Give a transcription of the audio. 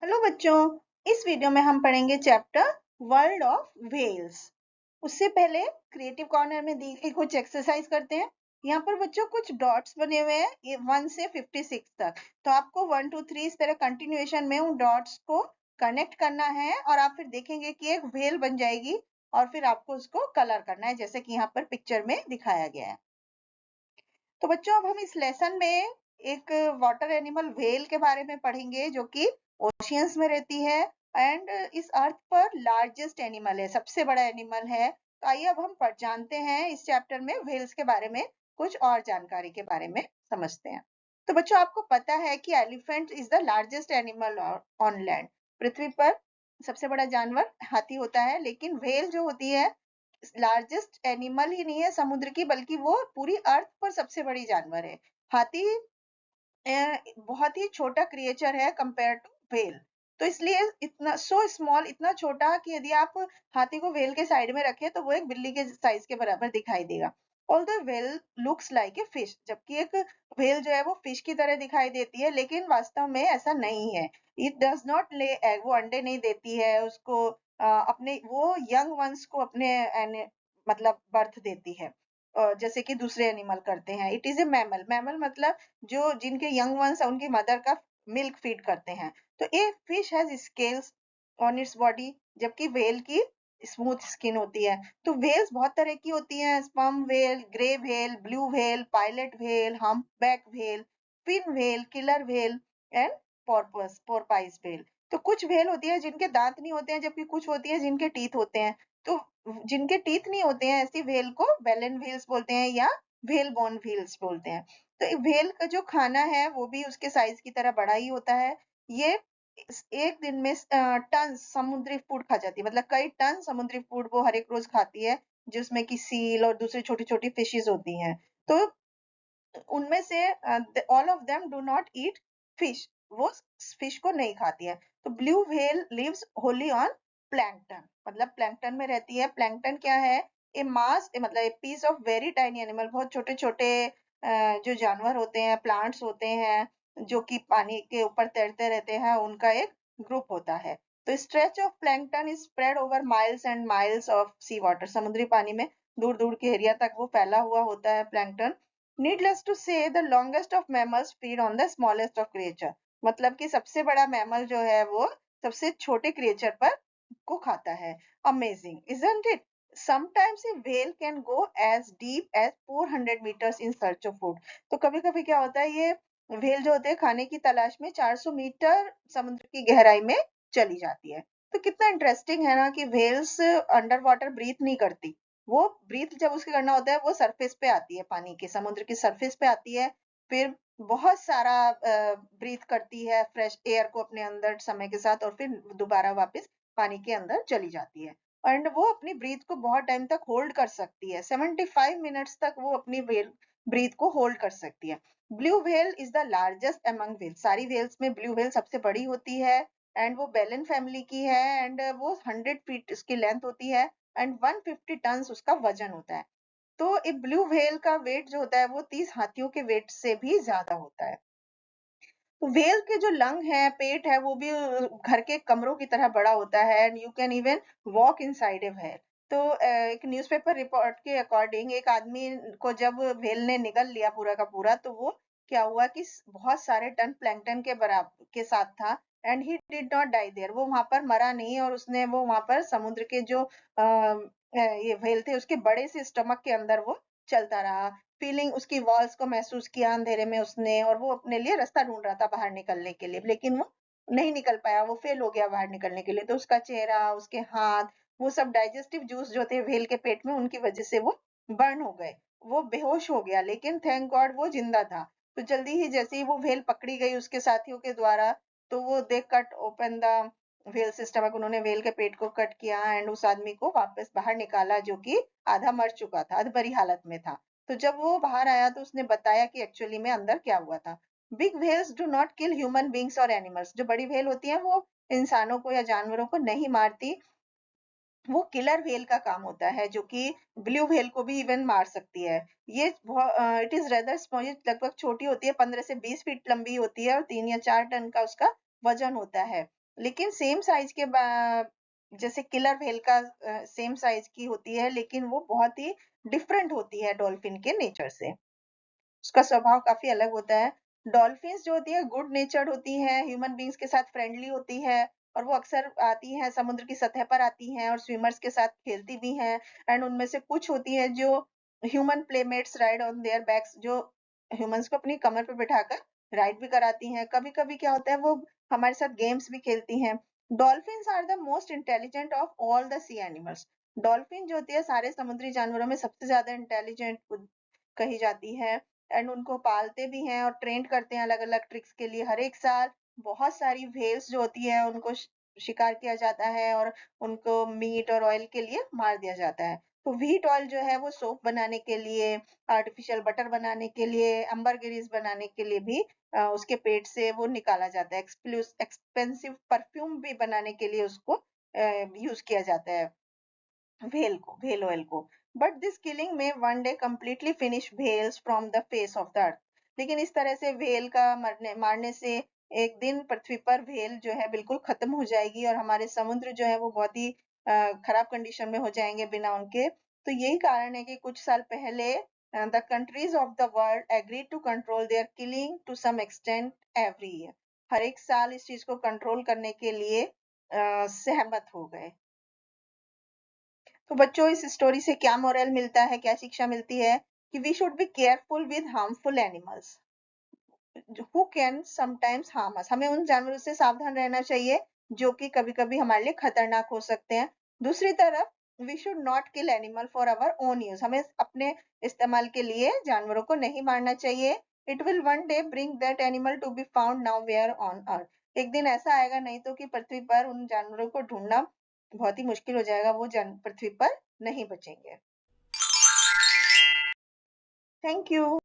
Hello बच्चों, इस video में हम पढ़ेंगे चैप्टर वर्ल्ड ऑफ व्हेल्स। उससे पहले क्रिएटिव कॉर्नर में दी गई कुछ एक्सरसाइज करते हैं। यहाँ पर बच्चों कुछ डॉट्स बने हुए हैं, ये 1 से 56 तक। तो आपको 1 2 3 इस तरह कंटिन्यूएशन में उन डॉट्स को कनेक्ट करना है और आप फिर देखेंगे कि एक व्हेल बन जाएगी और फिर आपको उसको कलर करना है जैसे कि यहाँ पर पिक्चर में दिखाया गया है। तो बच्चों अब हम इस लेसन में एक वाटर एनिमल व्हेल के बारे में पढ़ेंगे जो कि ओशियंस में रहती है एंड इस अर्थ पर लार्जेस्ट एनिमल है, सबसे बड़ा एनिमल है। तो आइए अब हम पढ़ जानते हैं इस चैप्टर में व्हेल्स के बारे में कुछ और जानकारी के बारे में समझते हैं। तो बच्चों आपको पता है कि elephant is the largest animal on land. पृथ्वी पर सबसे बड़ा जानवर हाथी होता है, लेकिन व्हेल जो होती है लार्जेस्ट एनिमल ही नहीं है समुद्र की, बल्कि वो पूरी अर्थ पर सबसे बड़ी जानवर है। हाथी बहुत ही छोटा क्रिएचर है कंपेयर टू व्हेल। तो इसलिए इतना सो स्मॉल, इतना छोटा कि यदि आप हाथी को व्हेल के साइड में रखें तो वो एक बिल्ली के साइज के बराबर दिखाई देगा। Although whale looks like a fish, जबकि एक व्हेल जो है वो फिश की तरह दिखाई देती है, लेकिन वास्तव में ऐसा नहीं है। इट डज नॉट ले एग, वो अंडे नहीं देती है। उसको अपने वो यंग वंस को अपने मतलब बर्थ देती है, जैसे कि दूसरे एनिमल करते हैं। It is a mammal. Mammal मतलब जो जिनके यंग वंस उनकी मदर का मिल्क फीड करते हैं। तो a fish has scales on its body, जबकि व्हेल की स्मूथ स्किन होती है। तो व्हेल्स बहुत तरह की होती हैं, sperm whale, grey whale, blue whale, pilot whale, humpback whale, fin whale, killer whale and porpoise porpoise whale. तो कुछ व्हेल होती है जिनके दांत नहीं होते हैं, जबकि कुछ होती है जिनके टीथ होते हैं। तो जिनके टीथ नहीं होते हैं ऐसी व्हेल को बेलन व्हेल्स बोलते हैं या व्हेल बोन व्हेल्स बोलते हैं। तो व्हेल का जो खाना है वो भी उसके साइज की तरह बड़ा ही होता है। ये एक दिन में टन समुद्री फूड खा जाती है, मतलब कई टन समुद्री फूड वो हर एक रोज खाती है, जिसमें कि सील और दूसरी छोटी छोटी फिशेज होती हैं। तो उनमें से all of them do not eat fish, वो फिश को नहीं खाती है। तो blue whale lives wholly on plankton, मतलब प्लैंकटन में रहती है। प्लैंकटन क्या है? ए मास मतलब a piece of very tiny animal, बहुत छोटे छोटे जो जानवर होते हैं, प्लांट्स होते हैं जो कि पानी के ऊपर तैरते रहते हैं, उनका एक ग्रुप होता है। तो stretch of plankton is spread over miles and miles of sea water, समुद्री पानी में दूर दूर के एरिया तक वो फैला हुआ होता है plankton. Needless to say, the longest of mammals feed on the smallest of creature, मतलब कि सबसे बड़ा मैमल जो है वो सबसे छोटे क्रिएचर पर को खाता है। Amazing, isn't it? Sometimes a whale can go as deep as 400 meters in search of food. तो कभी-कभी क्या होता है, ये व्हेल जो होते हैं खाने की तलाश में 400 मीटर समुद्र की गहराई में चली जाती है। तो कितना इंटरेस्टिंग है ना कि व्हेल्स अंडर वाटर ब्रीथ नहीं करती। वो ब्रीथ जब उसके करना होता है वो सरफेस पे आती है, पानी के समुद्र की सरफेस पे आती है। फिर बहुत सारा ब्रीथ करती है फ्रेश एयर को अपने अंदर समय के साथ, और फिर दोबारा वापस पानी के अंदर चली जाती है। एंड वो अपनी ब्रीथ को बहुत टाइम तक होल्ड कर सकती है, 75 मिनट्स तक वो अपनी ब्रीथ को होल्ड कर सकती है। Blue whale is the largest among whale, सारी व्हेल्स में ब्लू व्हेल सबसे बड़ी होती है। एंड वो बेलन फैमिली की है एंड वो 100 फीट उसकी लेंथ होती है एंड 150 टन उसका वजन होता है। तो एक ब्लू व्हेल का वेट जो होता है वो 30 हाथियों के वेट से भी ज्यादा होता है। तो व्हेल के जो लंग है, पेट है, वो भी घर के कमरों की तरह बड़ा होता है and you can even walk inside a whale. तो एक न्यूज़पेपर रिपोर्ट के अकॉर्डिंग एक आदमी को जब व्हेल ने निगल लिया पूरा का पूरा, तो वो क्या हुआ कि बहुत सारे टन प्लैंकटन के बराबर के साथ था and he did not die there, वो वहां पर मरा नहीं और उसने वो वहां पर समुद्र के जो ये व्हेल थे उसके बड़े से स्टमक के अंदर वो चलता रहा। फीलिंग उसकी वॉल्स को महसूस किया अंधेरे में उसने, और वो अपने लिए रास्ता ढूंढ रहा था बाहर निकलने के लिए, लेकिन वो नहीं निकल पाया, वो फेल हो गया बाहर निकलने के लिए। तो उसका चेहरा, उसके हाथ, वो सब डाइजेस्टिव जूस जो थे व्हेल के पेट में, उनकी वजह से वो बर्न हो गए, वो बेहोश हो गया, लेकिन थैंक गॉड वो जिंदा था। तो जल्दी ही जैसे ही वो व्हेल पकड़ी गई उसके साथियों के द्वारा, तो वो they cut open the whale system, उन्होंने व्हेल के पेट को कट किया एंड उस आदमी को वापस बाहर निकाला जो कि आधा मर चुका था, अधमरी हालत में था। तो जब वो बाहर आया तो उसने बताया कि एक्चुअली में अंदर क्या हुआ था। Big whales do not kill human beings और एनिमल्स, जो बड़ी व्हेल होती है वो इंसानों को या जानवरों को नहीं मारती, वो किलर व्हेल का काम होता है जो कि ब्लू व्हेल को भी इवन मार सकती है। ये इट इज रेदर स्मॉल, लगभग छोटी होती है, 15 से 20 फीट लंबी होती है और 3 या 4 टन का उसका वजन होता है। लेकिन सेम साइज के जैसे किलर व्हेल का सेम साइज की होती है, लेकिन वो बहुत ही डिफरेंट होती है डॉल्फिन के नेचर से। उसका स्वभाव काफी अलग होता है। डॉल्फिन्स जो होती है गुड नेचर्ड होती है, ह्यूमन बींग्स के साथ फ्रेंडली होती है, और वो अक्सर आती हैं समुद्र की सतह पर आती हैं और स्विमर्स के साथ खेलती भी हैं। एंड उनमें से कुछ होती है जो human playmates ride on their backs, जो ह्यूमंस को अपनी कमर पर बिठाकर राइड भी कराती हैं। कभी कभी क्या होता है वो हमारे साथ गेम्स भी खेलती हैं। Dolphins are the most intelligent of all the sea animals. Dolphin जो होती है सारे समुद्री जानवरों में सबसे ज्यादा इंटेलिजेंट कही जाती है। एंड उनको पालते भी हैं और ट्रेंड करते हैं अलग अलग ट्रिक्स के लिए। हर एक साल बहुत सारी व्हेल्स जो होती है उनको शिकार किया जाता है और उनको मीट और ऑयल के लिए मार दिया जाता है। तो व्हीट ऑयल जो है वो सोप बनाने के लिए, आर्टिफिशियल बटर बनाने के लिए, अम्बरगिरीज बनाने के लिए भी उसके पेट से वो निकाला जाता है। एक्सपेंसिव परफ्यूम भी बनाने के लिए उसको यूज किया जाता है, व्हेल ऑयल को। बट दिस किलिंग में one day completely finish whales from the face of the earth. लेकिन इस तरह से व्हेल का मारने से एक दिन पृथ्वी पर व्हेल जो है बिल्कुल खत्म हो जाएगी और हमारे समुद्र जो है वो बहुत ही खराब कंडीशन में हो जाएंगे बिना उनके। तो यही कारण है कि कुछ साल पहले the countries of the world agree to control their killing to some extent every year. हर एक साल इस चीज को कंट्रोल करने के लिए सहमत हो गए। तो बच्चों इस स्टोरी से क्या मोरल मिलता है, क्या शिक्षा मिलती है? कि we should be careful with harmful animals who can sometimes harm us. हमें उन जानवरों से सावधान रहना चाहिए जो कि कभी-कभी हमारे लिए खतरनाक हो सकते हैं। दूसरी तरफ we should not kill animal for our own use. हमें अपने इस्तेमाल के लिए जानवरों को नहीं मारना चाहिए। It will one day bring that animal to be found nowhere on earth. एक दिन ऐसा आएगा नहीं तो कि पृथ्वी पर उन जानवरों को ढूंढना बहुत ही मुश्किल हो जाएगा, वो पृथ्वी पर नहीं बचेंगे। Thank you.